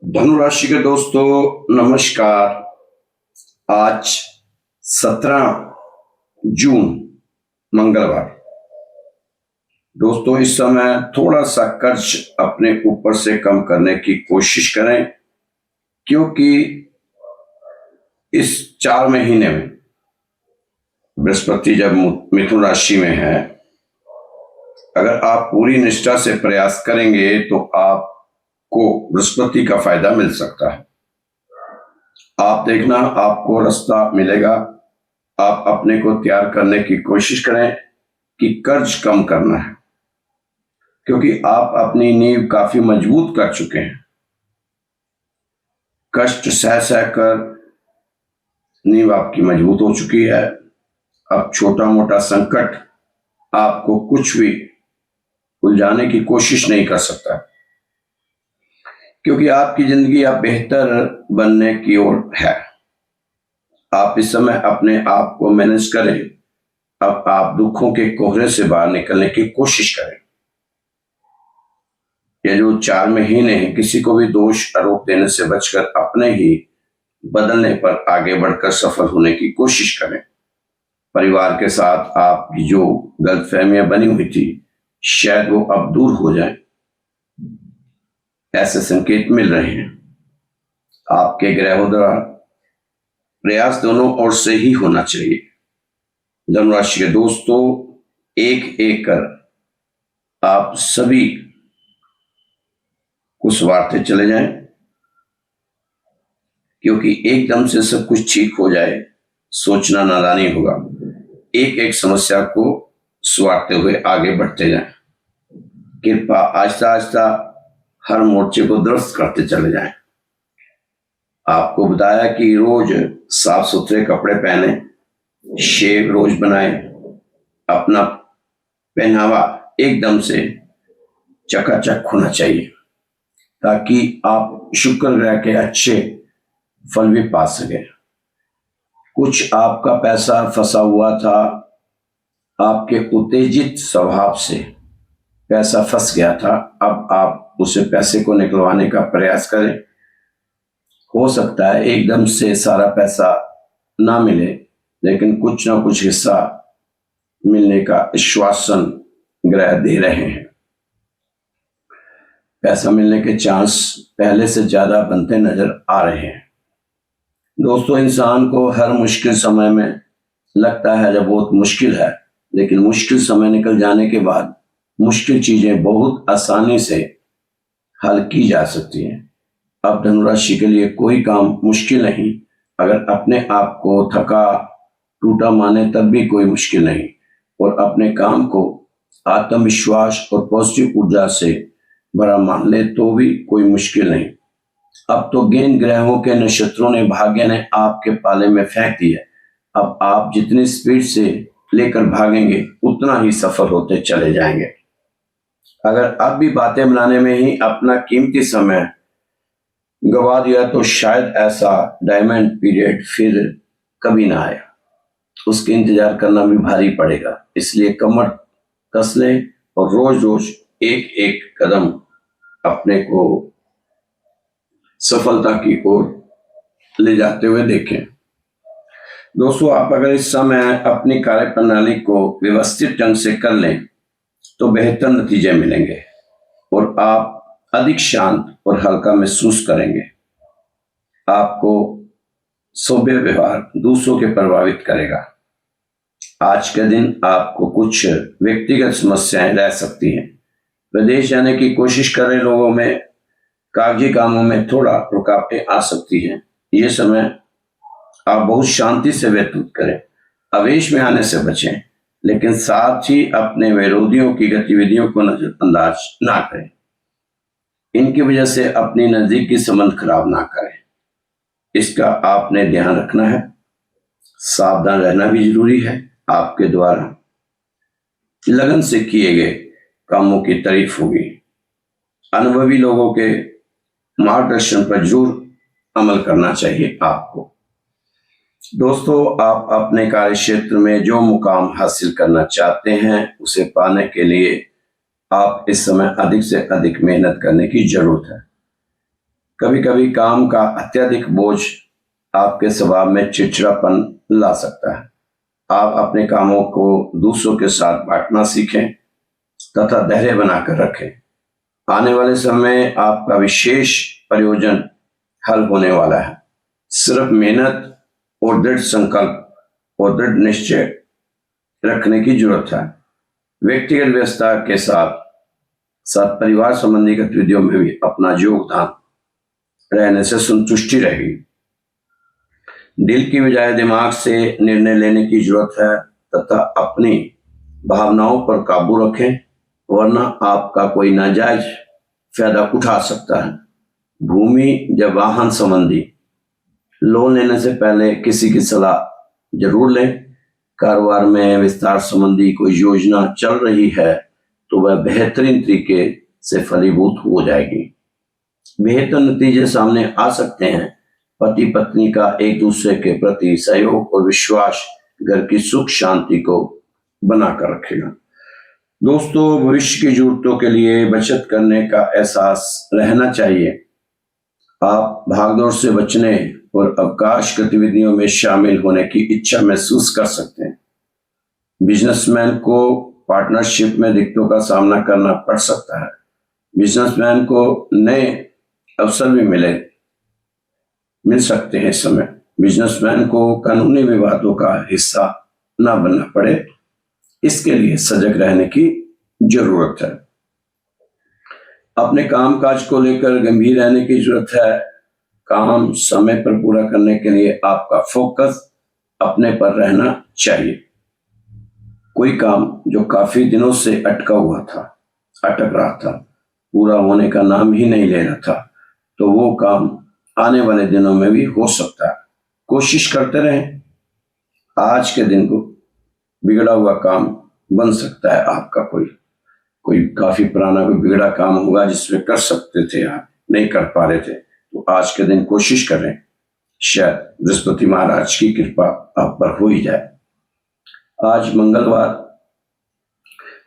धनु राशि के दोस्तों नमस्कार। आज 17 जून मंगलवार। दोस्तों इस समय थोड़ा सा कर्ज अपने ऊपर से कम करने की कोशिश करें, क्योंकि इस 4 महीने में बृहस्पति जब मिथुन राशि में है, अगर आप पूरी निष्ठा से प्रयास करेंगे तो आपको बृहस्पति का फायदा मिल सकता है। आप देखना, आपको रास्ता मिलेगा। आप अपने को तैयार करने की कोशिश करें कि कर्ज कम करना है, क्योंकि आप अपनी नींव काफी मजबूत कर चुके हैं। कष्ट सह सह कर नींव आपकी मजबूत हो चुकी है। अब छोटा मोटा संकट आपको कुछ भी उलझाने की कोशिश नहीं कर सकता, क्योंकि आपकी जिंदगी अब बेहतर बनने की ओर है। आप इस समय अपने आप को मैनेज करें। अब आप दुखों के कोहरे से बाहर निकलने की कोशिश करें। ये जो 4 महीने हैं, किसी को भी दोष आरोप देने से बचकर अपने ही बदलने पर आगे बढ़कर सफल होने की कोशिश करें। परिवार के साथ आपकी जो गलतफहमियां बनी हुई थी, शायद वो अब दूर हो जाए, ऐसे संकेत मिल रहे हैं। आपके ग्रहों द्वारा प्रयास दोनों ओर से ही होना चाहिए। धनुराशि के दोस्तों, एक एक कर आप सभी को संवारते चले जाएं, क्योंकि एकदम से सब कुछ ठीक हो जाए सोचना नादानी होगा। एक एक समस्या को संवारते हुए आगे बढ़ते जाएं। कृपया आहिस्ता आहिस्ता हर मोर्चे को दुरुस्त करते चले जाएं। आपको बताया कि रोज साफ सुथरे कपड़े पहने, शेव रोज बनाएं, अपना पहनावा एकदम से चकाचक होना चाहिए, ताकि आप शुक्र ग्रह के अच्छे फल भी पा सके। कुछ आपका पैसा फंसा हुआ था, आपके उत्तेजित स्वभाव से पैसा फंस गया था। अब आप उसे पैसे को निकलवाने का प्रयास करें। हो सकता है एकदम से सारा पैसा ना मिले, लेकिन कुछ ना कुछ हिस्सा मिलने का आश्वासन ग्रह दे रहे हैं। पैसा मिलने के चांस पहले से ज्यादा बनते नजर आ रहे हैं। दोस्तों, इंसान को हर मुश्किल समय में लगता है जब बहुत मुश्किल है, लेकिन मुश्किल समय निकल जाने के बाद मुश्किल चीजें बहुत आसानी से हल की जा सकती हैं। अब धनुराशि के लिए कोई काम मुश्किल नहीं। अगर अपने आप को थका टूटा माने तब भी कोई मुश्किल नहीं, और अपने काम को आत्मविश्वास और पॉजिटिव ऊर्जा से भरा मान ले तो भी कोई मुश्किल नहीं। अब तो गेंद ग्रहों के नक्षत्रों ने, भाग्य ने आपके पाले में फेंक दी है। अब आप जितनी स्पीड से लेकर भागेंगे उतना ही सफल होते चले जाएंगे। अगर अब भी बातें बनाने में ही अपना कीमती समय गवा दिया तो शायद ऐसा डायमंड पीरियड फिर कभी ना आए। उसके इंतजार करना भी भारी पड़ेगा। इसलिए कमर कस लें और रोज रोज एक एक कदम अपने को सफलता की ओर ले जाते हुए देखें। दोस्तों, आप अगर इस समय अपनी कार्य प्रणाली को व्यवस्थित ढंग से कर लें तो बेहतर नतीजे मिलेंगे, और आप अधिक शांत और हल्का महसूस करेंगे। आपको सभ्य व्यवहार दूसरों के प्रभावित करेगा। आज के दिन आपको कुछ व्यक्तिगत समस्याएं रह सकती हैं। विदेश जाने की कोशिश कर रहे लोगों में कागजी कामों में थोड़ा रुकावटें आ सकती हैं। ये समय आप बहुत शांति से व्यतीत करें। आवेश में आने से बचें, लेकिन साथ ही अपने विरोधियों की गतिविधियों को नजरअंदाज ना करें। इनकी वजह से अपनी नजदीकी संबंध खराब ना करें, इसका आपने ध्यान रखना है। सावधान रहना भी जरूरी है। आपके द्वारा लगन से किए गए कामों की तारीफ होगी। अनुभवी लोगों के मार्गदर्शन पर जरूर अमल करना चाहिए आपको। दोस्तों, आप अपने कार्य क्षेत्र में जो मुकाम हासिल करना चाहते हैं उसे पाने के लिए आप इस समय अधिक से अधिक मेहनत करने की जरूरत है। कभी कभी काम का अत्यधिक बोझ आपके स्वभाव में चिड़चिड़ापन ला सकता है। आप अपने कामों को दूसरों के साथ बांटना सीखें तथा धैर्य बनाकर रखें। आने वाले समय में आपका विशेष प्रयोजन हल होने वाला है। सिर्फ मेहनत और दृढ़ संकल्प और दृढ़ निश्चय रखने की जरूरत है। व्यक्तिगत व्यवस्था के साथ साथ परिवार संबंधी गतिविधियों में भी अपना योगदान रहने से संतुष्टि रहेगी। दिल की बजाय दिमाग से निर्णय लेने की जरूरत है तथा अपनी भावनाओं पर काबू रखें, वरना आपका कोई नाजायज फायदा उठा सकता है। भूमि या वाहन संबंधी लोन लेने से पहले किसी की सलाह जरूर लें। कारोबार में विस्तार संबंधी कोई योजना चल रही है तो वह बेहतरीन तरीके से फलीभूत हो जाएगी। बेहतर नतीजे सामने आ सकते हैं। पति पत्नी का एक दूसरे के प्रति सहयोग और विश्वास घर की सुख शांति को बनाकर रखेगा। दोस्तों, भविष्य की जरूरतों के लिए बचत करने का एहसास रहना चाहिए। आप भागदौड़ से बचने और अवकाश गतिविधियों में शामिल होने की इच्छा महसूस कर सकते हैं। बिजनेसमैन को पार्टनरशिप में दिक्कतों का सामना करना पड़ सकता है। बिजनेसमैन को नए अवसर भी मिल सकते हैं। इस समय बिजनेसमैन को कानूनी विवादों का हिस्सा न बनना पड़े, इसके लिए सजग रहने की जरूरत है। अपने कामकाज को लेकर गंभीर रहने की जरूरत है। काम समय पर पूरा करने के लिए आपका फोकस अपने पर रहना चाहिए। कोई काम जो काफी दिनों से अटक रहा था, पूरा होने का नाम ही नहीं ले रहा था, तो वो काम आने वाले दिनों में भी हो सकता है। कोशिश करते रहें। आज के दिन को बिगड़ा हुआ काम बन सकता है आपका। कोई काफी पुराना कोई बिगड़ा काम होगा जिसमें कर सकते थे, आप नहीं कर पा रहे थे, तो आज के दिन कोशिश करें, शायद बृहस्पति महाराज की कृपा आप पर हो ही जाए। आज मंगलवार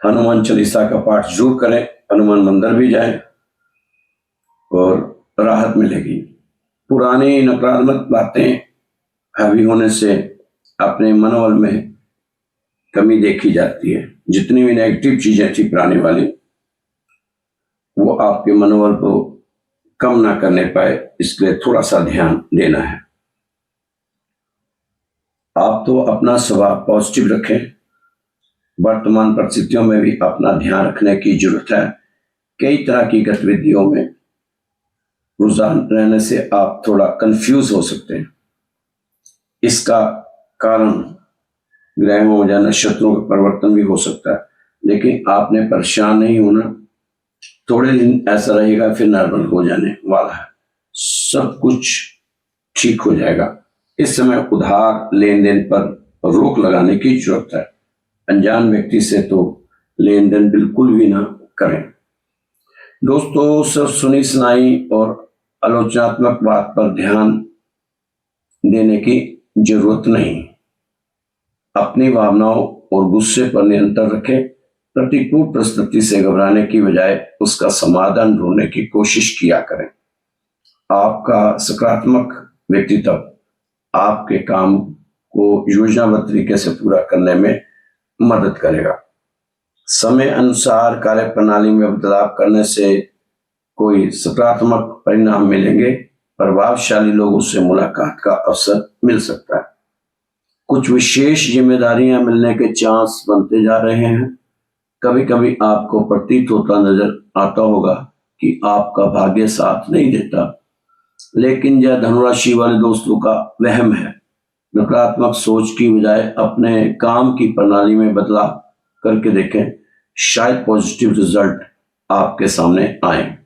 हनुमान चालीसा का पाठ जरूर करें, हनुमान मंदिर भी जाएं और राहत मिलेगी। पुरानी नकारात्मक बातें हावी होने से अपने मनोबल में कमी देखी जाती है। जितनी भी नेगेटिव चीजें थी पुरानी वाली, वो आपके मनोबल को कम ना करने पाए, इसलिए थोड़ा सा ध्यान देना है। आप तो अपना स्वभाव पॉजिटिव रखें। वर्तमान परिस्थितियों में भी अपना ध्यान रखने की जरूरत है। कई तरह की गतिविधियों में रुझान रहने से आप थोड़ा कंफ्यूज हो सकते हैं। इसका कारण ग्रहों या नक्षत्रों का परिवर्तन भी हो सकता है, लेकिन आपने परेशान नहीं होना। थोड़े दिन ऐसा रहेगा, फिर नॉर्मल हो जाने वाला है। सब कुछ ठीक हो जाएगा। इस समय उधार लेन देन पर रोक लगाने की जरूरत है। अनजान व्यक्ति से तो लेन देन बिल्कुल भी ना करें। दोस्तों, सिर्फ सुनी सुनाई और आलोचनात्मक बात पर ध्यान देने की जरूरत नहीं। अपनी भावनाओं और गुस्से पर नियंत्रण रखें। प्रतिकूल परिस्थिति से घबराने की बजाय उसका समाधान ढूंढने की कोशिश किया करें। आपका सकारात्मक व्यक्तित्व आपके काम को योजनाबद्ध तरीके से पूरा करने में मदद करेगा। समय अनुसार कार्य प्रणाली में बदलाव करने से कोई सकारात्मक परिणाम मिलेंगे। प्रभावशाली लोगों से मुलाकात का अवसर मिल सकता है। कुछ विशेष जिम्मेदारियां मिलने के चांस बनते जा रहे हैं। कभी कभी आपको प्रतीत होता नजर आता होगा कि आपका भाग्य साथ नहीं देता, लेकिन यह धनुराशि वाले दोस्तों का वहम है। नकारात्मक सोच की बजाय अपने काम की प्रणाली में बदलाव करके देखें, शायद पॉजिटिव रिजल्ट आपके सामने आए।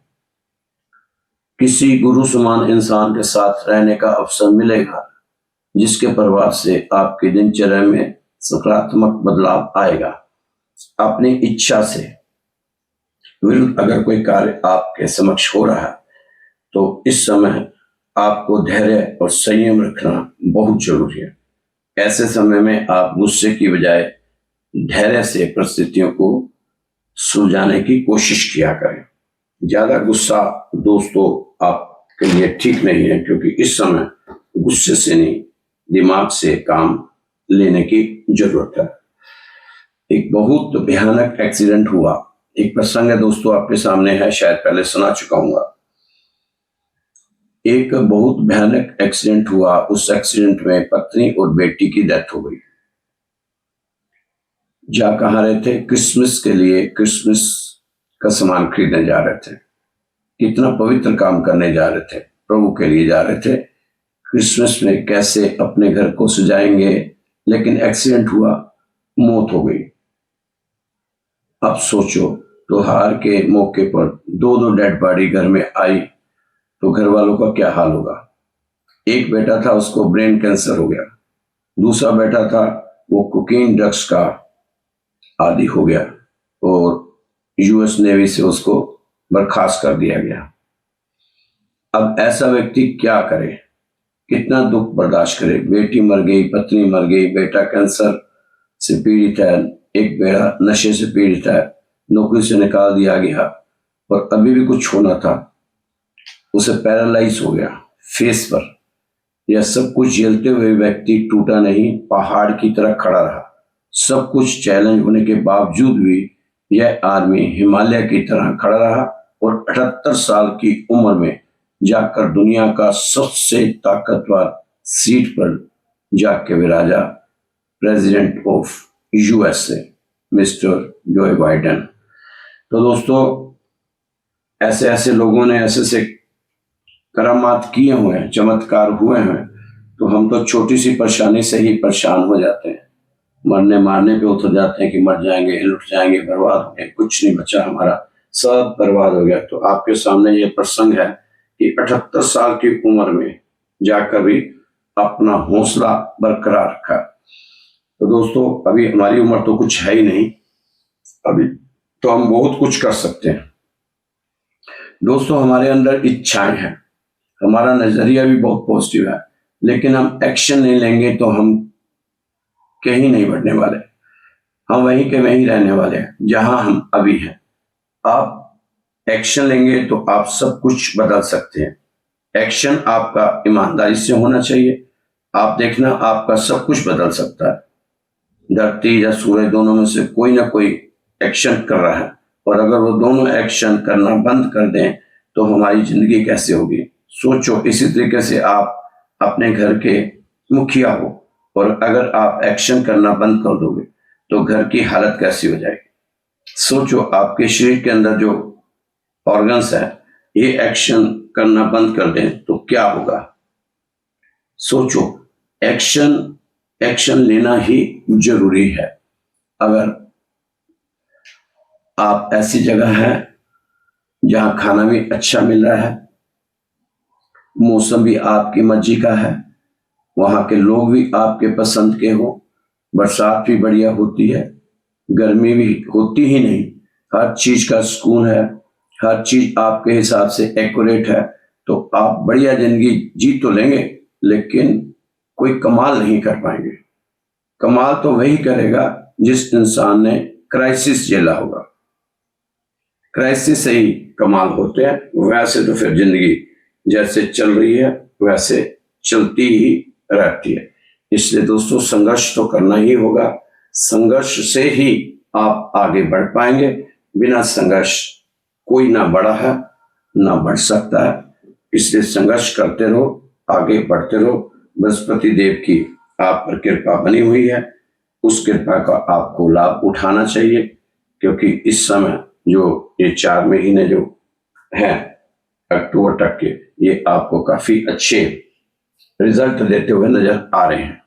किसी गुरु समान इंसान के साथ रहने का अवसर मिलेगा, जिसके प्रभाव से आपकी दिनचर्या में सकारात्मक बदलाव आएगा। अपनी इच्छा से विरुद्ध अगर कोई कार्य आपके समक्ष हो रहा है, तो इस समय आपको धैर्य और संयम रखना बहुत जरूरी है। ऐसे समय में आप गुस्से की बजाय धैर्य से परिस्थितियों को सुलझाने की कोशिश किया करें। ज्यादा गुस्सा दोस्तों आप के लिए ठीक नहीं है, क्योंकि इस समय गुस्से से नहीं, दिमाग से काम लेने की जरूरत है। एक बहुत भयानक एक्सीडेंट हुआ, एक प्रसंग है दोस्तों आपके सामने है, शायद पहले सुना चुका हूँ। एक बहुत भयानक एक्सीडेंट हुआ, उस एक्सीडेंट में पत्नी और बेटी की डेथ हो गई। जा कहाँ रहे थे? क्रिसमस के लिए क्रिसमस का सामान खरीदने जा रहे थे। कितना पवित्र काम करने जा रहे थे, प्रभु के लिए जा रहे थे। क्रिसमस में कैसे अपने घर को सजाएंगे, लेकिन एक्सीडेंट हुआ, मौत हो गई। अब सोचो, त्योहार के मौके पर दो दो डेड बॉडी घर में आई तो घर वालों का क्या हाल होगा। एक बेटा था, उसको ब्रेन कैंसर हो गया। दूसरा बेटा था, वो कोकीन ड्रग्स का आदी हो गया और यूएस नेवी से उसको बर्खास्त कर दिया गया। अब ऐसा व्यक्ति क्या करे, कितना दुख बर्दाश्त करे। बेटी मर गई, पत्नी मर गई, बेटा कैंसर से पीड़ित है, एक बेटा नशे से पीड़ित है, नौकरी से निकाल दिया गया और अभी भी कुछ होना था, उसे पैरालाइज हो गया फेस पर। यह सब कुछ झेलते हुए व्यक्ति टूटा नहीं, पहाड़ की तरह खड़ा रहा। सब कुछ चैलेंज होने के बावजूद भी यह आदमी हिमालय की तरह खड़ा रहा और 78 साल की उम्र में जाकर दुनिया का सबसे ताकतवर सीट पर जाके विराजा, president of USA mister Joe Biden. तो दोस्तों, ऐसे ऐसे लोगों ने ऐसे ऐसे करामात किए हुए हैं, चमत्कार हुए हैं, तो हम तो छोटी सी परेशानी से ही परेशान हो जाते हैं, मरने मारने पे उतर जाते हैं कि मर जाएंगे, लुट जाएंगे, बर्बाद हो गए, कुछ नहीं बचा हमारा, सब बर्बाद हो गया। तो आपके सामने ये प्रसंग है कि 78 साल की उम्र में जाकर भी अपना हौसला बरकरार रखा। तो दोस्तों, अभी हमारी उम्र तो कुछ है ही नहीं, अभी तो हम बहुत कुछ कर सकते हैं। दोस्तों, हमारे अंदर इच्छाएं हैं, हमारा नजरिया भी बहुत पॉजिटिव है, लेकिन हम एक्शन नहीं लेंगे तो हम कहीं नहीं बढ़ने वाले, हम वहीं के वहीं रहने वाले हैं जहां हम अभी हैं। आप एक्शन लेंगे तो आप सब कुछ बदल सकते हैं। एक्शन आपका ईमानदारी से होना चाहिए। आप देखना, आपका सब कुछ बदल सकता है। धरती या सूरज दोनों में से कोई ना कोई एक्शन कर रहा है, और अगर वो दोनों एक्शन करना बंद कर दें तो हमारी जिंदगी कैसे होगी। सोचो, इसी तरीके से आप अपने घर के मुखिया हो और अगर आप एक्शन करना बंद कर दोगे तो घर की हालत कैसी हो जाएगी। सोचो, आपके शरीर के अंदर जो ऑर्गन्स है, ये एक्शन करना बंद कर दें तो क्या होगा। सोचो, एक्शन लेना ही जरूरी है। अगर आप ऐसी जगह है जहां खाना भी अच्छा मिल रहा है, मौसम भी आपकी मर्जी का है, वहां के लोग भी आपके पसंद के हो, बरसात भी बढ़िया होती है, गर्मी भी होती ही नहीं, हर चीज का सुकून है, हर चीज आपके हिसाब से एक्यूरेट है, तो आप बढ़िया जिंदगी जी तो लेंगे, लेकिन कोई कमाल नहीं कर पाएंगे। कमाल तो वही करेगा जिस इंसान ने क्राइसिस झेला होगा। क्राइसिस से ही कमाल होते हैं। वैसे तो फिर जिंदगी जैसे चल रही है वैसे चलती ही रहती है। इसलिए दोस्तों, संघर्ष तो करना ही होगा। संघर्ष से ही आप आगे बढ़ पाएंगे। बिना संघर्ष कोई ना बढ़ा है ना बढ़ सकता है। इसलिए संघर्ष करते रहो, आगे बढ़ते रहो। बृहस्पति देव की आप पर कृपा बनी हुई है, उस कृपा का आपको लाभ उठाना चाहिए, क्योंकि इस समय जो ये 4 महीने जो है अक्टूबर तक के, ये आपको काफी अच्छे रिजल्ट देते हुए नजर आ रहे हैं।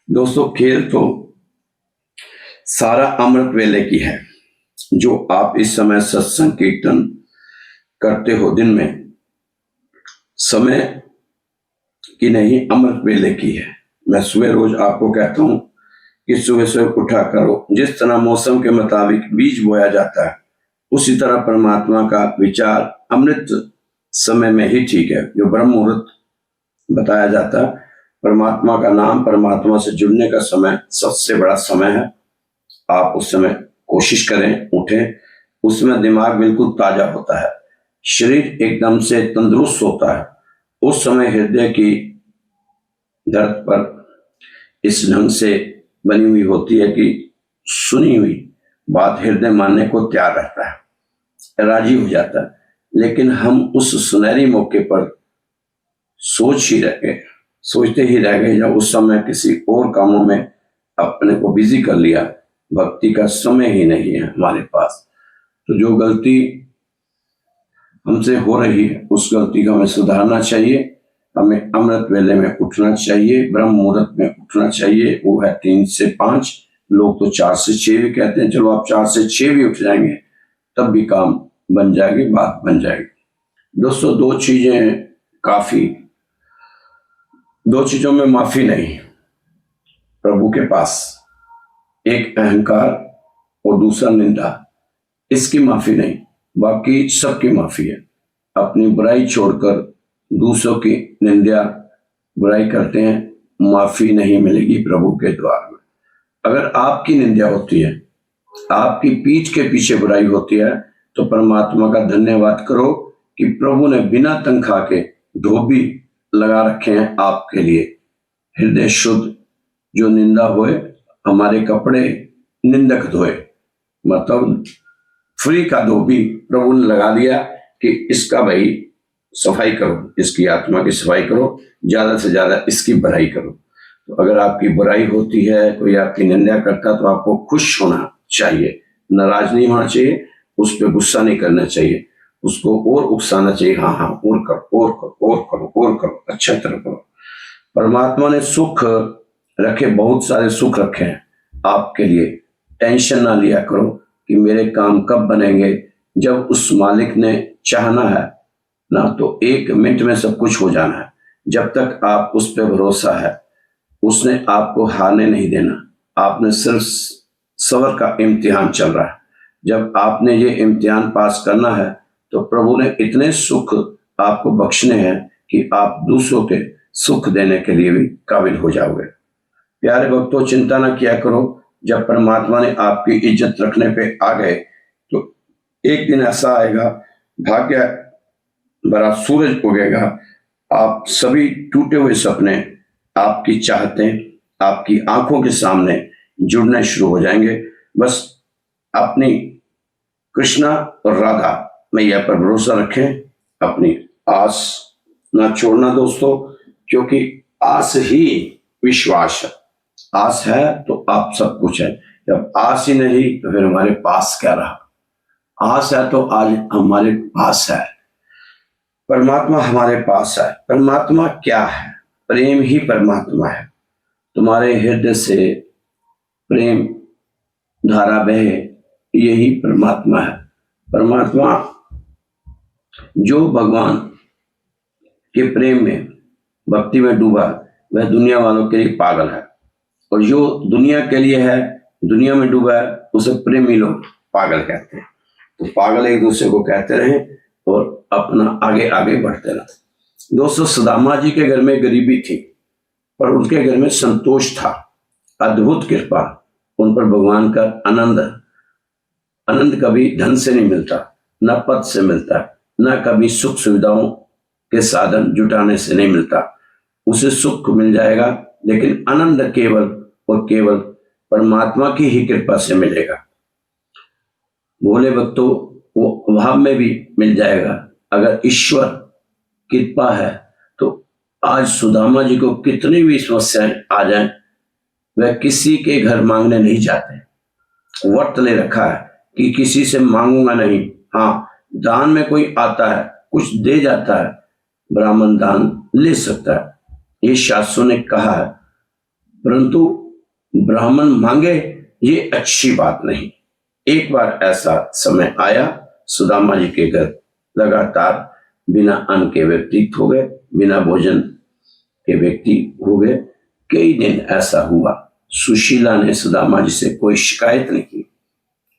दोस्तों, खेल तो सारा अमृत वेले की है। जो आप इस समय सत्संग कीर्तन करते हो दिन में, समय की नहीं, अमृत वेले की है। मैं सुबह रोज आपको कहता हूं कि सुबह सुबह उठा करो। जिस तरह मौसम के मुताबिक बीज बोया जाता है, उसी तरह परमात्मा का विचार अमृत समय में ही ठीक है। जो ब्रह्म मुहूर्त बताया जाता है, परमात्मा का नाम, परमात्मा से जुड़ने का समय सबसे बड़ा समय है। आप उस समय कोशिश करें, उठें, उसमें दिमाग बिल्कुल ताजा होता है, शरीर एकदम से तंदुरुस्त होता है। उस समय हृदय की धड़ पर इस ढंग से बनी हुई होती है कि सुनी हुई बात हृदय मानने को तैयार रहता है, राजी हो जाता है। लेकिन हम उस सुनहरी मौके पर सोचते ही रह गए, या उस समय किसी और कामों में अपने को बिजी कर लिया। भक्ति का समय ही नहीं है हमारे पास। तो जो गलती हमसे हो रही है उस गलती को हमें सुधारना चाहिए। हमें अमृत वेले में उठना चाहिए, ब्रह्म मुहूर्त में उठना चाहिए। वो है 3 से 5, लोग तो 4 से 6 भी कहते हैं। चलो आप 4 से 6 भी उठ जाएंगे तब भी काम बन जाएगी, बात बन जाएगी। दोस्तों, दो चीजों में माफी नहीं प्रभु के पास, एक अहंकार और दूसरा निंदा। इसकी माफी नहीं, बाकी सबकी माफी है। अपनी बुराई छोड़कर दूसरों की निंदा बुराई करते हैं, माफी नहीं मिलेगी प्रभु के द्वार में। अगर आपकी निंदा होती है, आपकी पीठ के पीछे बुराई होती है, तो परमात्मा का धन्यवाद करो कि प्रभु ने बिना तनख्वाह के धोबी लगा रखे हैं आपके लिए। हृदय शुद्ध जो निंदा होए, हमारे कपड़े निंदक धोए, मतलब फ्री का धोबी प्रभु ने लगा दिया कि इसका भाई सफाई करो, इसकी आत्मा की सफाई करो, ज्यादा से ज्यादा इसकी बुराई करो। तो अगर आपकी बुराई होती है, कोई आपकी निंदा करता, तो आपको खुश होना चाहिए, नाराज नहीं होना चाहिए, उस पर गुस्सा नहीं करना चाहिए, उसको और उकसाना चाहिए। हाँ हाँ, और करो और करो और करो और करो, अच्छा तरह करो। परमात्मा ने सुख रखे, बहुत सारे सुख रखे हैं आपके लिए। टेंशन ना लिया करो कि मेरे काम कब बनेंगे। जब उस मालिक ने चाहना है ना, तो 1 मिनट में सब कुछ हो जाना है। जब तक आप उस पर भरोसा है, उसने आपको हारने नहीं देना। आपने सिर्फ सबर का इम्तिहान चल रहा है। जब आपने ये इम्तिहान पास करना है, तो प्रभु ने इतने सुख आपको बख्शने हैं कि आप दूसरों के सुख देने के लिए भी काबिल हो जाओगे। प्यारे भक्तों, चिंता ना किया करो। जब परमात्मा ने आपकी इज्जत रखने पे आ गए, तो एक दिन ऐसा आएगा, भाग्य भरा सूरज उगेगा। आप सभी टूटे हुए सपने, आपकी चाहतें आपकी आंखों के सामने जुड़ने शुरू हो जाएंगे। बस अपनी कृष्णा और राधा मैया पर भरोसा रखें, अपनी आस ना छोड़ना दोस्तों, क्योंकि आस ही विश्वास है। आस है तो आप सब कुछ है। जब आस ही नहीं, तो फिर हमारे पास क्या रहा। आस है तो आज हमारे पास है, परमात्मा हमारे पास है। परमात्मा क्या है? प्रेम ही परमात्मा है। तुम्हारे हृदय से प्रेम धारा बहे, यही परमात्मा है। परमात्मा जो भगवान के प्रेम में, भक्ति में डूबा, वह दुनिया वालों के लिए पागल है। और जो दुनिया के लिए है, दुनिया में डूबा है, उसे प्रेमी लोग पागल कहते हैं। तो पागल एक दूसरे को कहते रहे और अपना आगे आगे बढ़ते रहे। दोस्तों, सुदामा जी के घर में गरीबी थी, पर उनके घर में संतोष था। अद्भुत कृपा उन पर भगवान का आनंद कभी धन से नहीं मिलता, न पद से मिलता, न कभी सुख सुविधाओं के साधन जुटाने से नहीं मिलता। उसे सुख मिल जाएगा, लेकिन आनंद केवल और केवल परमात्मा की ही कृपा से मिलेगा। भोले भक्तों, वो अभाव में भी मिल जाएगा। अगर ईश्वर कृपा है, तो आज सुदामा जी को कितनी भी समस्याएं आ जाएं, वह किसी के घर मांगने नहीं जाते। व्रत ले रखा है कि किसी से मांगूंगा नहीं। हाँ, दान में कोई आता है, कुछ दे जाता है, ब्राह्मण दान ले सकता है, ये शास्त्रों ने कहा है। परंतु ब्राह्मण मांगे, ये अच्छी बात नहीं। एक बार ऐसा समय आया, सुदामा जी के घर लगातार बिना अन्न के व्यक्ति हो गए, बिना भोजन के व्यक्ति हो गए। कई दिन ऐसा हुआ। सुशीला ने सुदामा जी से कोई शिकायत नहीं की,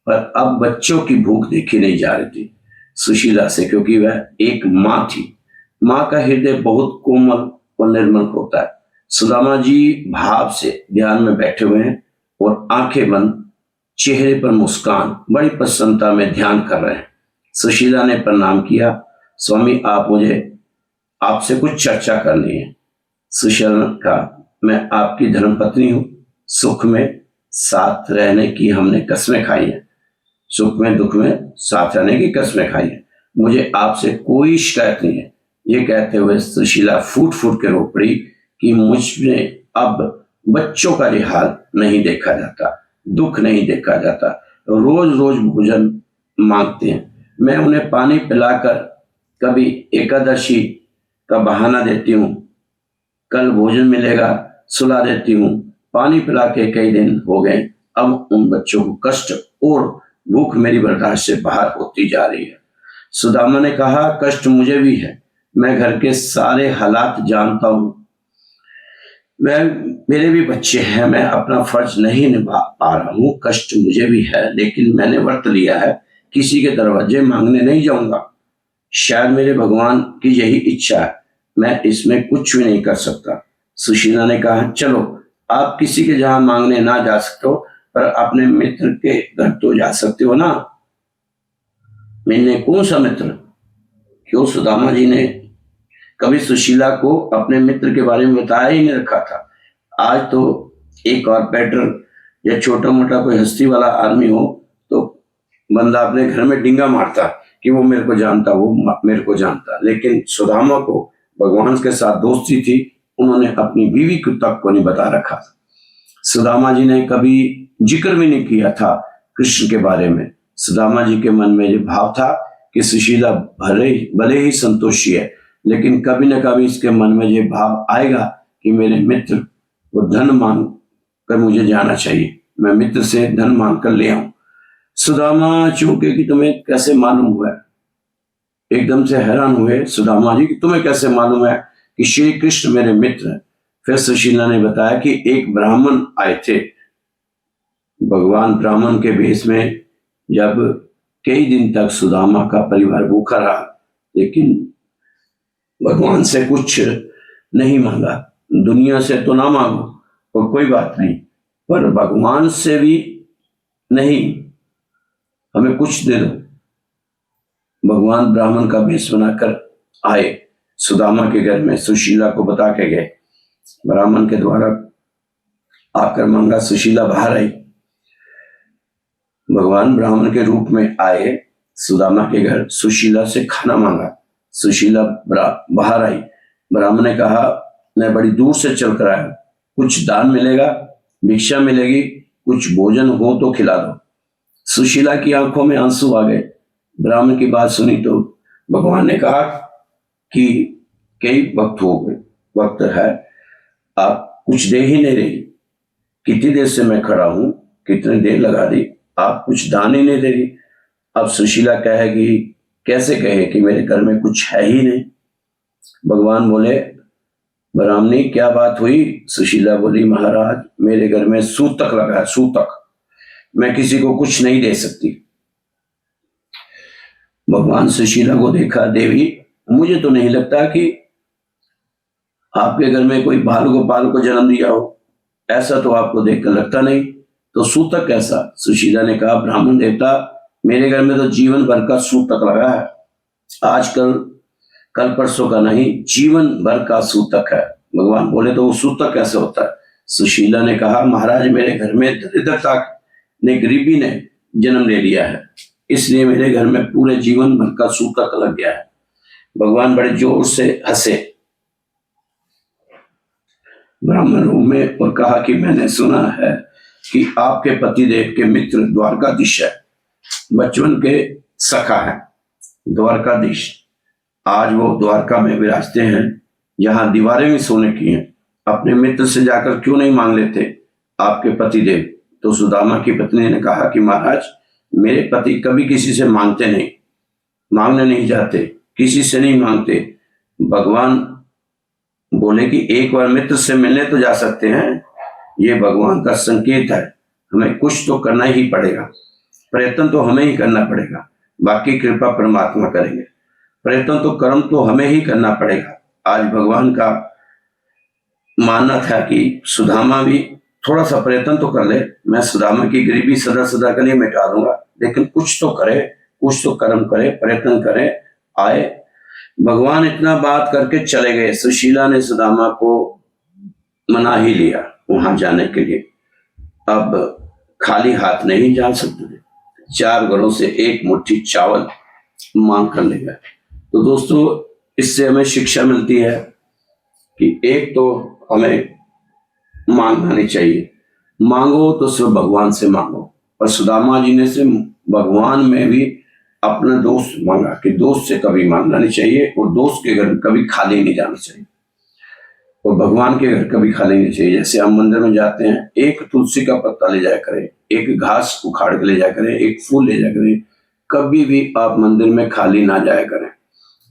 पर अब बच्चों की भूख देखी नहीं जा रही थी सुशीला से, क्योंकि वह एक माँ थी। माँ का हृदय बहुत कोमल और निर्मल होता है। सुदामा जी भाव से ध्यान में बैठे हुए हैं और आंखें बंद चेहरे पर मुस्कान, बड़ी प्रसन्नता में ध्यान कर रहे हैं। सुशीला ने प्रणाम किया। स्वामी, आप मुझे आपसे कुछ चर्चा करनी है। सुशीला ने कहा, मैं आपकी धर्मपत्नी हूं। सुख में साथ रहने की हमने कस्में खाई है, सुख में दुख में साथ रहने की कस्में खाई है। मुझे आपसे कोई शिकायत नहीं है। ये कहते हुए सुशीला फूट फूट के रो पड़ी कि मुझ में अब बच्चों का रिहाल नहीं देखा जाता, दुख नहीं देखा जाता, रोज रोज भोजन मांगते हैं। मैं उन्हें पानी पिलाकर कभी एकादशी का बहाना देती हूँ, कल भोजन मिलेगा सुला देती हूँ। पानी पिला के कई दिन हो गए। अब उन बच्चों को कष्ट और भूख मेरी बर्दाश्त से बाहर होती जा रही है। सुदामा ने कहा, कष्ट मुझे भी है, मैं घर के सारे हालात जानता हूँ। मेरे भी बच्चे हैं, मैं अपना फर्ज नहीं निभा पा रहा हूँ, कष्ट मुझे भी है, लेकिन मैंने व्रत लिया है, किसी के दरवाजे मांगने नहीं जाऊंगा। शायद मेरे भगवान की यही इच्छा है, मैं इसमें कुछ भी नहीं कर सकता। सुशीला ने कहा, चलो आप किसी के जहां मांगने ना जा सकते हो, पर अपने मित्र के घर तो जा सकते हो ना। मैंने कौन सा मित्र? क्यों सुदामा जी ने कभी सुशीला को अपने मित्र के बारे में बताया ही नहीं रखा था। आज तो एक कॉर्पोरेटर या छोटा मोटा कोई हस्ती वाला आदमी हो तो बंदा अपने घर में डिंगा मारता कि वो मेरे को जानता, वो मेरे को जानता। लेकिन सुदामा को भगवान के साथ दोस्ती थी, उन्होंने अपनी बीवी को तक को नहीं बता रखा था। सुदामा जी ने कभी जिक्र भी नहीं किया था कृष्ण के बारे में। सुदामा जी के मन में ये भाव था कि सुशीला भले ही संतोषी है, लेकिन कभी न कभी इसके मन में ये भाव आएगा कि मेरे मित्र वो धन मांग कर मुझे जाना चाहिए, मैं मित्र से धन मांग कर ले आऊं। सुदामा चौंके कि तुम्हें कैसे मालूम हुआ? एकदम से हैरान हुए सुदामा जी कि तुम्हें कैसे मालूम है कि श्री कृष्ण मेरे मित्र हैं। फिर सुशीला ने बताया कि एक ब्राह्मण आए थे। भगवान ब्राह्मण के भेष में जब कई दिन तक सुदामा का परिवार भूखा रहा, लेकिन भगवान से कुछ नहीं मांगा। दुनिया से तो ना मांगो और कोई बात नहीं, पर भगवान से भी नहीं, हमें कुछ दे दो। भगवान ब्राह्मण का भेष बनाकर आए सुदामा के घर में, सुशीला को बता के गए। ब्राह्मण के द्वारा आकर मांगा, सुशीला बाहर आई। भगवान ब्राह्मण के रूप में आए सुदामा के घर, सुशीला से खाना मांगा। सुशीला बाहर आई। ब्राह्मण ने कहा, मैं बड़ी दूर से चल कर आया, कुछ दान मिलेगा, भिक्षा मिलेगी, कुछ भोजन हो तो खिला दो। सुशीला की आंखों में आंसू आ गए। ब्राह्मण की बात सुनी तो भगवान ने कहा कि कई वक्त है, आप कुछ दे ही नहीं रही, कितनी देर से मैं खड़ा हूं, कितनी देर लगा दी, आप कुछ दान ही नहीं दे रही। अब सुशीला कहेगी, कैसे कहे कि मेरे घर में कुछ है ही नहीं। भगवान बोले, ब्राह्मणी क्या बात हुई? सुशीला बोली, महाराज मेरे घर में सूतक लगा है, सूतक, मैं किसी को कुछ नहीं दे सकती। भगवान सुशीला को देखा, देवी मुझे तो नहीं लगता कि आपके घर में कोई बाल गोपाल को जन्म दिया हो, ऐसा तो आपको देखकर लगता नहीं, तो सूतक कैसा? सुशीला ने कहा, ब्राह्मण देवता मेरे घर में तो जीवन भर का सूतक लगा है, आजकल कल परसों का नहीं, जीवन भर का सूतक है। भगवान बोले, तो वो सूतक कैसे होता है? सुशीला ने कहा, महाराज मेरे घर में दरिद्रता ने, गरीबी ने जन्म ले लिया है, इसलिए मेरे घर में पूरे जीवन भर का सूतक लग गया है। भगवान बड़े जोर से हंसे ब्राह्मण रूप में और कहा कि मैंने सुना है कि आपके पतिदेव के मित्र द्वारकाधीश है, बचपन के सखा है द्वारकाधीश। आज वो द्वारका में विराजते हैं, यहाँ दीवारें भी सोने की हैं, अपने मित्र से जाकर क्यों नहीं मांग लेते आपके पतिदेव? तो सुदामा की पत्नी ने कहा कि महाराज मेरे पति कभी किसी से मांगते नहीं, मांगने नहीं जाते, किसी से नहीं मांगते। भगवान बोले कि एक बार मित्र से मिलने तो जा सकते हैं, ये भगवान का संकेत है, हमें कुछ तो करना ही पड़ेगा, प्रयत्न तो हमें ही करना पड़ेगा, बाकी कृपा परमात्मा करेंगे, प्रयत्न तो कर्म तो हमें ही करना पड़ेगा। आज भगवान का मानना था कि सुदामा भी थोड़ा सा प्रयत्न तो कर ले, मैं सुदामा की गरीबी सदा सदा के लिए मिटा दूंगा, लेकिन कुछ तो करे, कुछ तो कर्म करे, प्रयत्न करे, आए। भगवान इतना बात करके चले गए। सुशीला ने सुदामा को मना ही लिया वहां जाने के लिए। अब खाली हाथ नहीं जा सकते थे, 4 घरों से 1 मुट्ठी चावल मांग कर ले गए। तो दोस्तों, इससे हमें शिक्षा मिलती है कि एक तो हमें मांगना नहीं चाहिए, मांगो तो सिर्फ भगवान से मांगो। और सुदामा जी ने से भगवान में भी अपना दोस्त मांगा कि दोस्त से कभी मांगना नहीं चाहिए, और दोस्त के घर कभी खाली नहीं जाना चाहिए, और भगवान के घर कभी खाली नहीं चाहिए। जैसे हम मंदिर में जाते हैं, एक तुलसी का पत्ता ले जाया करें, एक घास उखाड़ के ले जाया करें, एक फूल ले जाया करें, कभी भी आप मंदिर में खाली ना जाया करें।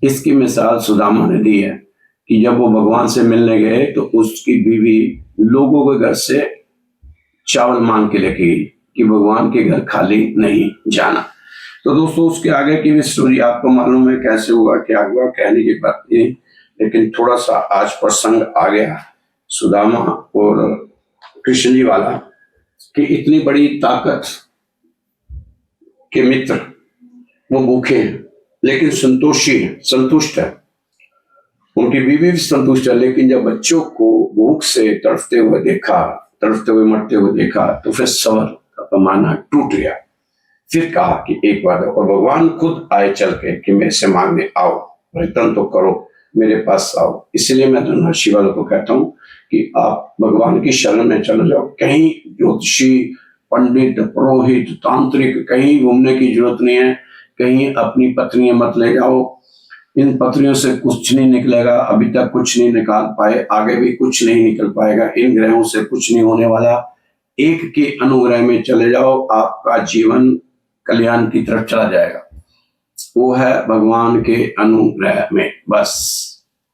इसकी मिसाल सुदामा ने दी है कि जब वो भगवान से मिलने गए तो उसकी बीवी लोगों के घर से चावल मांग के लेके गई कि भगवान के घर खाली नहीं जाना। तो दोस्तों, उसके आगे की भी स्टोरी आपको मालूम है कैसे हुआ, क्या हुआ, कहने की बात नहीं, लेकिन थोड़ा सा आज प्रसंग आ गया सुदामा और कृष्ण जी वाला कि इतनी बड़ी ताकत के मित्र वो भूखे हैं लेकिन संतुष्ट है, उनकी बीवी भी संतुष्ट है, लेकिन जब बच्चों को भूख से तड़पते हुए मरते हुए देखा तो फिर सबर का पैमाना टूट गया। फिर कहा कि एक बार, और भगवान खुद आए चल के कि मेरे से मांगने आओ, प्रयत्न तो करो, मेरे पास आओ। इसलिए मैं धनराशि वालों को कहता हूँ कि आप भगवान की शरण में चले जाओ। कहीं ज्योतिषी, पंडित, पुरोहित, तांत्रिक कहीं घूमने की जरूरत नहीं है। कहीं अपनी पत्नियां मत ले जाओ, इन पत्नियों से कुछ नहीं निकलेगा। अभी तक कुछ नहीं निकाल पाए, आगे भी कुछ नहीं निकल पाएगा। इन ग्रहों से कुछ नहीं होने वाला। एक के अनुग्रह में चले जाओ, आपका जीवन कल्याण की तरफ चला जाएगा। वो है भगवान के अनुग्रह में। बस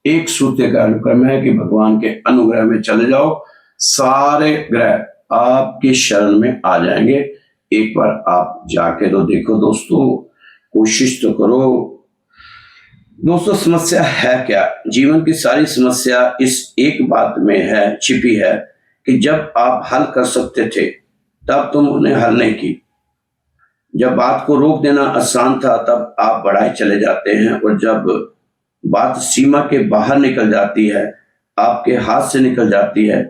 एक सूत्र का अनुक्रम है कि भगवान के अनुग्रह में चले जाओ, सारे ग्रह आपकी शरण में आ जाएंगे। एक बार आप जाके तो देखो दोस्तों, कोशिश तो करो। दोस्तों, समस्या है क्या? जीवन की सारी समस्या इस एक बात में है, छिपी है कि जब आप हल कर सकते थे तब तुम उन्हें हल नहीं की। जब बात को रोक देना आसान था तब आप बढ़ाए चले जाते हैं, और जब बात सीमा के बाहर निकल जाती है, आपके हाथ से निकल जाती है,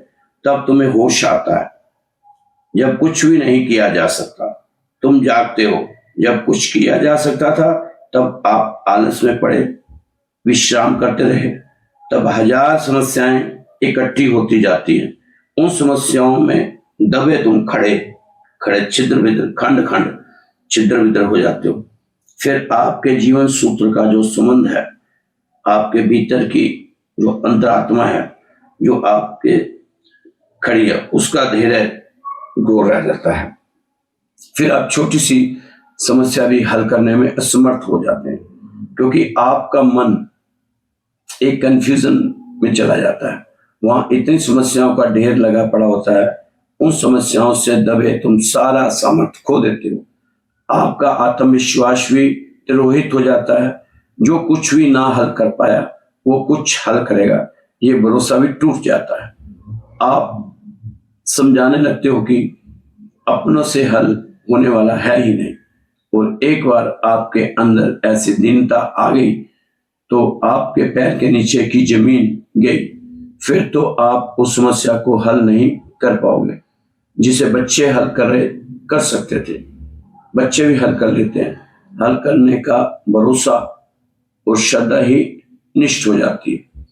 तब तुम्हें होश आता है। जब कुछ भी नहीं किया जा सकता तुम जागते हो, जब कुछ किया जा सकता था तब आप आलस में पड़े, विश्राम करते रहे। तब 1000 समस्याएं इकट्ठी होती जाती हैं। उन समस्याओं में दबे तुम खड़े छिद्र विद्र, खंड खंड छिद्र विद्र हो जाते हो। फिर आपके जीवन सूत्र का जो संबंध है, आपके भीतर की जो अंतरात्मा है, जो आपके खड़ी है, उसका धैर्य गोर रह जाता है। फिर आप छोटी सी समस्या भी हल करने में असमर्थ हो जाते हैं, क्योंकि आपका मन एक कंफ्यूजन में चला जाता है। वहां इतनी समस्याओं का ढेर लगा पड़ा होता है, उन समस्याओं से दबे तुम सारा सामर्थ्य खो देते हो। आपका आत्मविश्वास भी तिरोहित हो जाता है। जो कुछ भी ना हल कर पाया वो कुछ हल करेगा, ये भरोसा भी टूट जाता है। आप समझाने लगते हो कि अपनों से हल होने वाला है ही नहीं, और एक बार आपके अंदर ऐसी दीनता आ गई तो आपके पैर के नीचे की जमीन गई। फिर तो आप उस समस्या को हल नहीं कर पाओगे। जिसे बच्चे हल कर सकते थे, बच्चे भी हल कर लेते हैं। हल करने का भरोसा और श्रद्धा ही निष्ठ हो जाती है।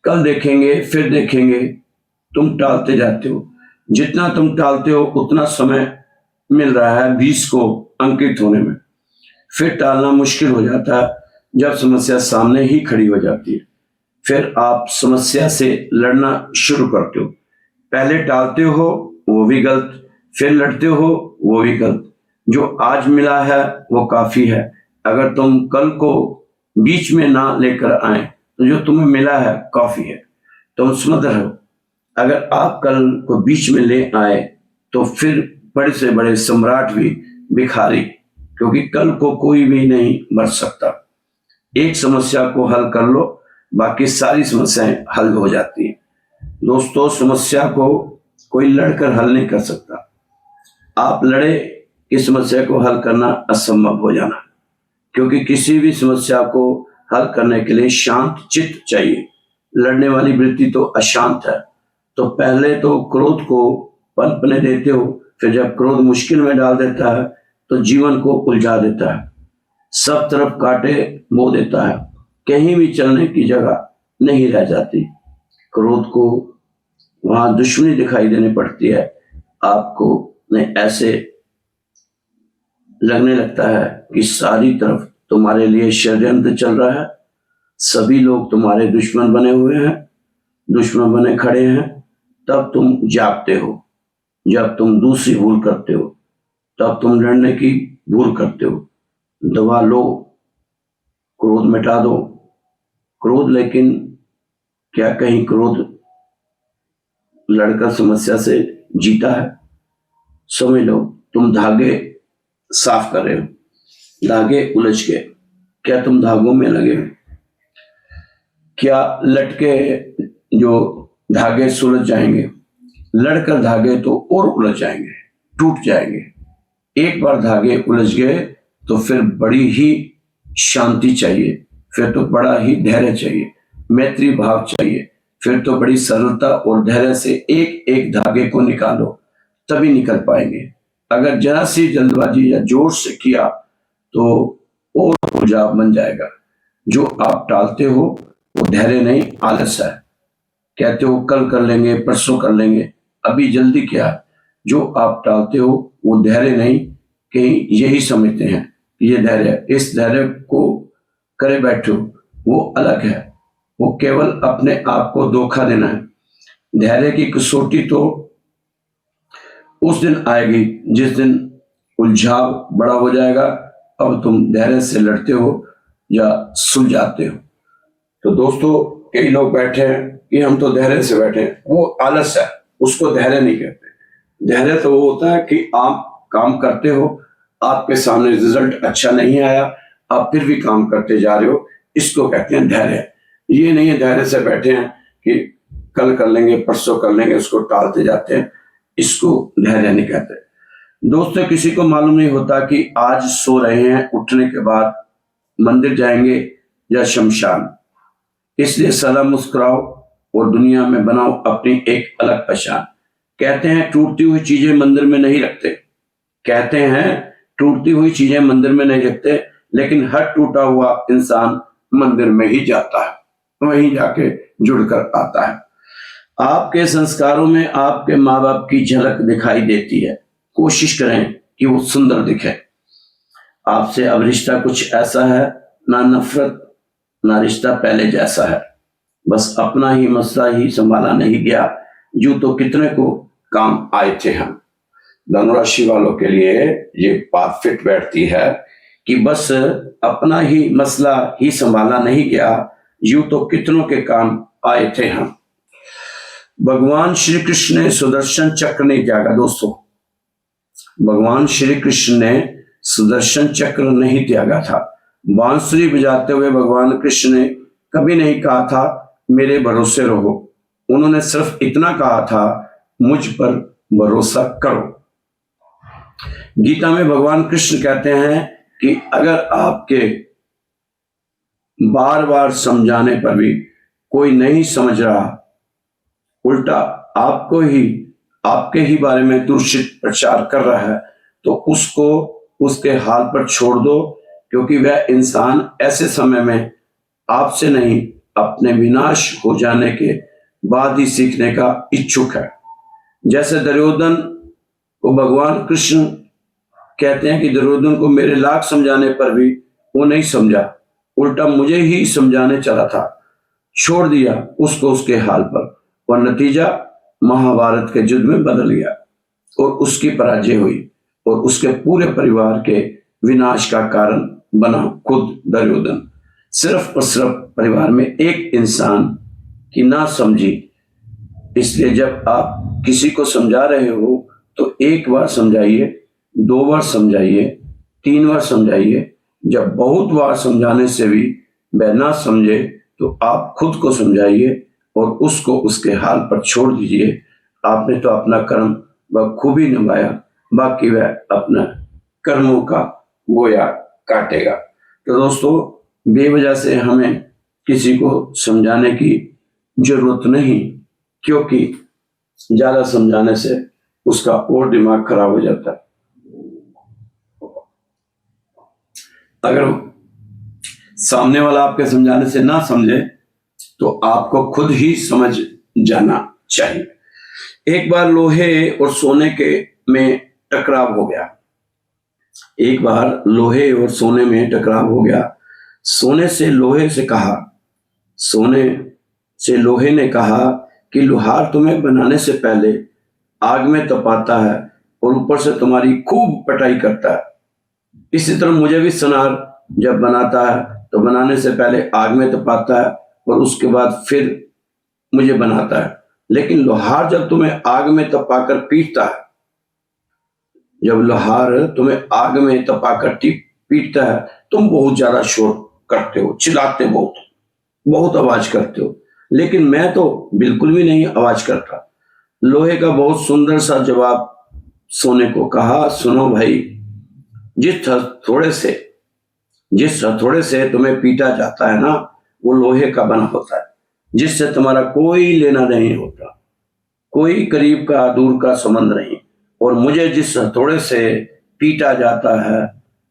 कल देखेंगे, फिर देखेंगे, तुम टालते जाते हो। जितना तुम टालते हो उतना समय मिल रहा है 20 को अंकित होने में। फिर टालना मुश्किल हो जाता है जब समस्या सामने ही खड़ी हो जाती है। फिर आप समस्या से लड़ना शुरू करते हो। पहले टालते हो वो भी गलत, फिर लड़ते हो वो भी गलत। जो आज मिला है वो काफी है। अगर तुम कल को बीच में ना लेकर आए तो जो तुम्हें मिला है काफी है। तुम समझ रहे हो, अगर आप कल को बीच में ले आए तो फिर बड़े से बड़े सम्राट भी भिखारी, क्योंकि कल को कोई भी नहीं बच सकता। एक समस्या को हल कर लो, बाकी सारी समस्याएं हल हो जाती हैं। दोस्तों, समस्या को कोई लड़कर हल नहीं कर सकता। आप लड़े इस समस्या को हल करना असंभव हो जाना, क्योंकि किसी भी समस्या को हल करने के लिए शांत चित्त चाहिए। लड़ने वाली वृत्ति तो अशांत है। तो पहले तो क्रोध को पनपने देते हो, फिर जब क्रोध मुश्किल में डाल देता है तो जीवन को उलझा देता है, सब तरफ कांटे बो देता है, कहीं भी चलने की जगह नहीं रह जाती। क्रोध को वहां दुश्मनी दिखाई देनी पड़ती है। आपको ऐसे लगने लगता है कि सारी तरफ तुम्हारे लिए षड्यंत्र चल रहा है, सभी लोग तुम्हारे दुश्मन बने हुए हैं, दुश्मन बने खड़े हैं। तब तुम जागते हो। जब तुम दूसरी भूल करते हो तब तुम लड़ने की भूल करते हो। दवा लो, क्रोध मिटा दो। क्रोध, लेकिन क्या कहीं क्रोध लड़कर समस्या से जीता है? समझ लो, तुम धागे साफ कर रहे हो, धागे उलझ गए। क्या तुम धागों में लगे हो? क्या लटके जो धागे सुलझ जाएंगे? लड़कर धागे तो और उलझ जाएंगे, टूट जाएंगे। एक बार धागे उलझ गए तो फिर बड़ी ही शांति चाहिए, फिर तो बड़ा ही धैर्य चाहिए, मैत्री भाव चाहिए, फिर तो बड़ी सरलता और धैर्य से एक एक धागे को निकालो, तभी निकल पाएंगे। अगर जरा सी जल्दबाजी या जोर से किया तो और उलझाव बन जाएगा। जो आप टालते हो वो धैर्य नहीं, आलस है। कहते हो कल कर लेंगे, परसों कर लेंगे, अभी जल्दी क्या? जो आप टालते हो वो धैर्य नहीं, कहीं यही समझते हैं ये धैर्य, इस धैर्य को करे बैठो, वो अलग है। वो केवल अपने आप को धोखा देना है। धैर्य की कसौटी तो उस दिन आएगी जिस दिन उलझाव बड़ा हो जाएगा। अब तुम धैर्य से लड़ते हो या सुलझाते हो। तो दोस्तों, कई लोग बैठे हैं कि हम तो धैर्य से बैठे हैं, वो आलस है, उसको धैर्य नहीं कहते। धैर्य तो वो होता है कि आप काम करते हो, आपके सामने रिजल्ट अच्छा नहीं आया, आप फिर भी काम करते जा रहे हो, इसको कहते हैं धैर्य। ये नहीं है धैर्य से बैठे हैं कि कल कर लेंगे, परसों कर लेंगे, उसको टालते जाते हैं, इसको धैर्य नहीं कहते। दोस्तों, किसी को मालूम नहीं होता कि आज सो रहे हैं, उठने के बाद मंदिर जाएंगे या शमशान। इसलिए सदा मुस्कुराओ और दुनिया में बनाओ अपनी एक अलग पहचान। कहते हैं टूटती हुई चीजें मंदिर में नहीं रखते, कहते हैं टूटती हुई चीजें मंदिर में नहीं रखते, लेकिन हर टूटा हुआ इंसान मंदिर में ही जाता है, वहीं जाके जुड़कर आता है। आपके संस्कारों में आपके माँ बाप की झलक दिखाई देती है। कोशिश करें कि वो सुंदर दिखे। आपसे अब रिश्ता कुछ ऐसा है, ना नफरत ना रिश्ता पहले जैसा है। बस अपना ही मसला ही संभाला नहीं गया, यूं तो कितने को काम आए थे हम। धनुराशि वालों के लिए ये बात फिट बैठती है कि बस अपना ही मसला ही संभाला नहीं गया, यूं तो कितनों के काम आए थे हम। भगवान श्री कृष्ण ने सुदर्शन चक्र नहीं त्यागा। दोस्तों, भगवान श्री कृष्ण ने सुदर्शन चक्र नहीं त्यागा था। बांसुरी बजाते हुए भगवान कृष्ण ने कभी नहीं कहा था मेरे भरोसे रहो। उन्होंने सिर्फ इतना कहा था मुझ पर भरोसा करो। गीता में भगवान कृष्ण कहते हैं कि अगर आपके बार बार समझाने पर भी कोई नहीं समझ रहा, उल्टा आपके ही बारे में दूषित प्रचार कर रहा है, तो उसको उसके हाल पर छोड़ दो, क्योंकि वह इंसान ऐसे समय में आपसे नहीं अपने विनाश हो जाने के बाद ही सीखने का इच्छुक है। जैसे दुर्योधन को भगवान कृष्ण कहते हैं कि दुर्योधन को मेरे लाख समझाने पर भी वो नहीं समझा, उल्टा मुझे ही समझाने चला था, छोड़ दिया उसको उसके हाल पर, और नतीजा महाभारत के युद्ध में बदल गया और उसकी पराजय हुई और उसके पूरे परिवार के विनाश का कारण बना खुद दुर्योधन। सिर्फ और सिर्फ परिवार में एक इंसान की ना समझी। इसलिए जब आप किसी को समझा रहे हो तो एक बार समझाइए, 2 बार समझाइए, 3 बार समझाइए। जब बहुत बार समझाने से भी वह ना समझे तो आप खुद को समझाइए और उसको उसके हाल पर छोड़ दीजिए। आपने तो अपना कर्म बखूबी निभाया, बाकी वह अपना कर्मों का बोया काटेगा। तो दोस्तों, बेवजह से हमें किसी को समझाने की जरूरत नहीं, क्योंकि ज्यादा समझाने से उसका और दिमाग खराब हो जाता है। अगर सामने वाला आपके समझाने से ना समझे तो आपको खुद ही समझ जाना चाहिए। एक बार लोहे और सोने के में टकराव हो गया। एक बार लोहे और सोने में टकराव हो गया। सोने से लोहे से कहा सोने से लोहे ने कहा कि लोहार तुम्हें बनाने से पहले आग में तपाता है और ऊपर से तुम्हारी खूब पिटाई करता है। इसी तरह मुझे भी सुनार जब बनाता है तो बनाने से पहले आग में तपाता है और उसके बाद फिर मुझे बनाता है। लेकिन लोहार जब तुम्हें आग में तपाकर पीटता है, जब लोहार तुम्हें आग में तपाकर पीटता है, तुम बहुत ज्यादा शोर करते हो, चिल्लाते बहुत आवाज करते हो। लेकिन मैं तो बिल्कुल भी नहीं आवाज करता। लोहे का बहुत सुंदर सा जवाब सोने को कहा, सुनो भाई, जिस हथौड़े से तुम्हें पीटा जाता है ना, वो लोहे का बना होता है, जिससे तुम्हारा कोई लेना नहीं होता, कोई करीब का दूर का संबंध नहीं। और मुझे जिस हथौड़े से पीटा जाता है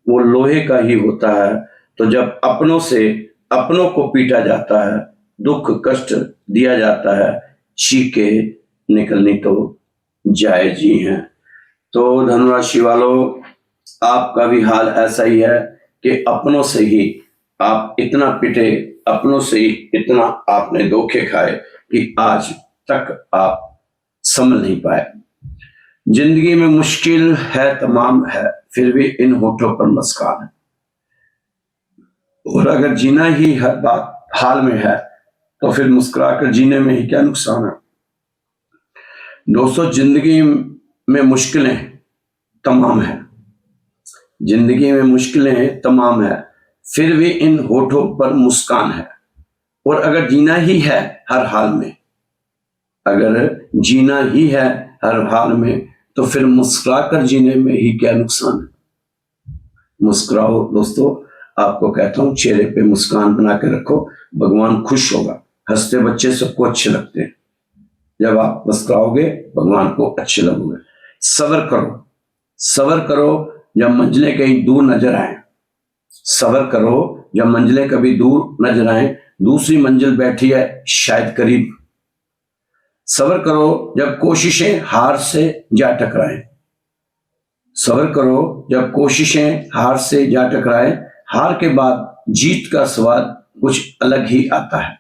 वो लोहे का ही होता है। तो जब अपनों को पीटा जाता है, दुख कष्ट दिया जाता है, चीखे निकलनी तो जायज ही है। तो धनुराशि वालों, आपका भी हाल ऐसा ही है कि अपनों से ही आप इतना पिटे, अपनों से ही इतना आपने धोखे खाए कि आज तक आप समझ नहीं पाए। जिंदगी में मुश्किल है, तमाम है, फिर भी इन होठों पर मुस्कान है। और अगर जीना ही हर बात हाल में है तो फिर मुस्कुराकर जीने में ही क्या नुकसान है। दोस्तों, जिंदगी में मुश्किलें तमाम है, जिंदगी में मुश्किलें तमाम है, फिर भी इन होठों पर मुस्कान है। और अगर जीना ही है हर हाल में, अगर जीना ही है हर हाल में, तो फिर मुस्कुराकर जीने में ही क्या नुकसान है। मुस्कुराओ दोस्तों, आपको कहता हूं, चेहरे पे मुस्कान बना के रखो, भगवान खुश होगा। हंसते बच्चे सबको अच्छे लगते हैं। जब आप मुस्कुराओगे भगवान को अच्छे लगोगे। सबर करो जब मंजिलें कहीं दूर नजर आए। सबर करो जब मंजिलें कभी दूर नजर आए, दूसरी मंजिल बैठी है शायद करीब। सबर करो जब कोशिशें हार से जा टकराएं। सबर करो जब कोशिशें हार से जा टकराएं, हार के बाद जीत का स्वाद कुछ अलग ही आता है।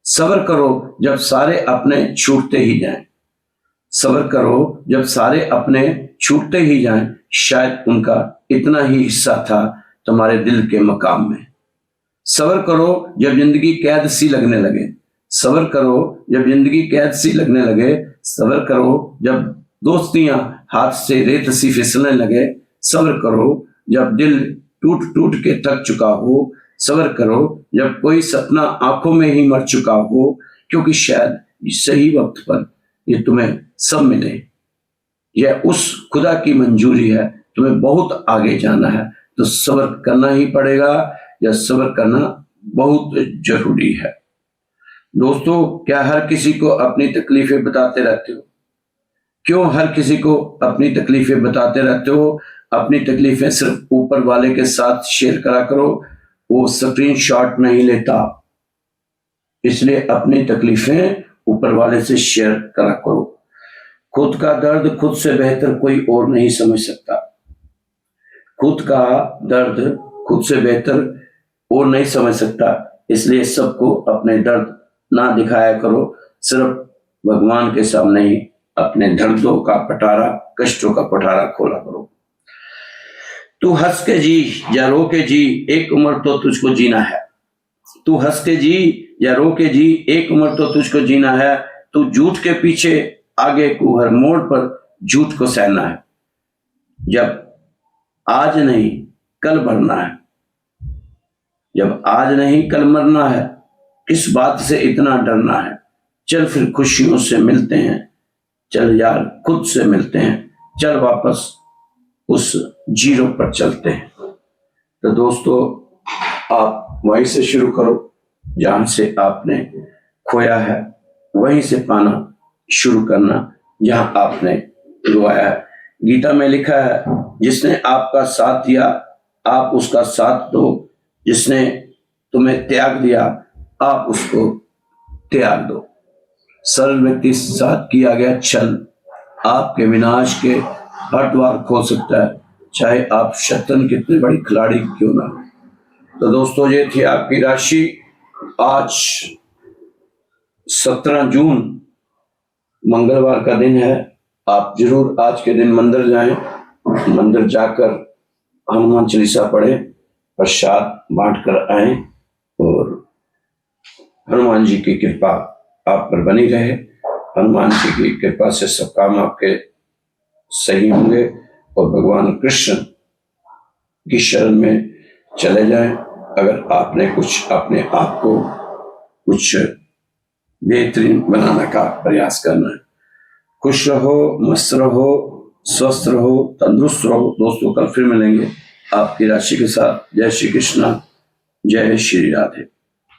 सबर करो जब सारे अपने छूटते ही जाएं। सबर करो जब सारे अपने छूटते ही जाएं, शायद उनका इतना ही हिस्सा था तुम्हारे दिल के मकाम में। सबर करो जब जिंदगी कैद सी लगने लगे। सबर करो जब जिंदगी कैद सी लगने लगे। सबर करो जब दोस्तियां हाथ से रेत सी फिसलने लगे। सबर करो जब दिल टूट टूट के थक चुका हो। सबर करो जब कोई सपना आंखों में ही मर चुका हो, क्योंकि शायद सही वक्त पर ये तुम्हें सब मिले। यह उस खुदा की मंजूरी है, तुम्हें बहुत आगे जाना है तो सब्र करना ही पड़ेगा। यह सब्र करना बहुत जरूरी है। दोस्तों, क्या हर किसी को अपनी तकलीफें बताते रहते हो? क्यों हर किसी को अपनी तकलीफें बताते रहते हो? अपनी तकलीफें सिर्फ ऊपर वाले के साथ शेयर करा करो, वो स्क्रीनशॉट नहीं लेता। इसलिए अपनी तकलीफें ऊपर वाले से शेयर करा करो। खुद का दर्द खुद से बेहतर कोई और नहीं समझ सकता। खुद का दर्द खुद से बेहतर और नहीं समझ सकता। इसलिए सबको अपने दर्द ना दिखाया करो, सिर्फ भगवान के सामने ही अपने दर्दों का पटारा, कष्टों का पटारा खोला करो। तू हंस के जी या रो के जी, एक उम्र तो तुझको जीना है। तू हंस के जी या रो के जी, एक उम्र तो तुझको जीना है। तू झूठ के पीछे आगे को हर मोड़ पर झूठ को सहना है। जब आज नहीं कल मरना है, जब आज नहीं कल मरना है, किस बात से इतना डरना है। चल फिर खुशियों से मिलते हैं, चल यार खुद से मिलते हैं, चल वापस उस जीरो पर चलते हैं। तो दोस्तों, आप वहीं से शुरू करो जहां से आपने खोया है, वहीं से पाना शुरू करना जहां आपने गवाया है। गीता में लिखा है, जिसने आपका साथ दिया आप उसका साथ दो, जिसने तुम्हें त्याग दिया आप उसको त्याग दो। सरल व्यक्ति के साथ किया गया छल आपके विनाश के हर द्वार खोल सकता है, चाहे आप शतरंज कितने बड़ी खिलाड़ी क्यों ना हो। तो दोस्तों, ये थी आपकी राशि। आज 17 जून मंगलवार का दिन है। आप जरूर आज के दिन मंदिर जाएं, मंदिर जाकर हनुमान चालीसा पढ़ें, प्रसाद बांट कर आए और हनुमान जी की कृपा आप पर बनी रहे। हनुमान जी की कृपा से सब काम आपके सही होंगे और भगवान कृष्ण की शरण में चले जाएं। अगर आपने कुछ अपने आप को कुछ बेहतरीन बनाने का प्रयास करना है। खुश रहो, मस्त रहो, स्वस्थ रहो, तंदुरुस्त रहो। दोस्तों, कल फिर मिलेंगे आपकी राशि के साथ। जय श्री कृष्णा, जय श्री राधे।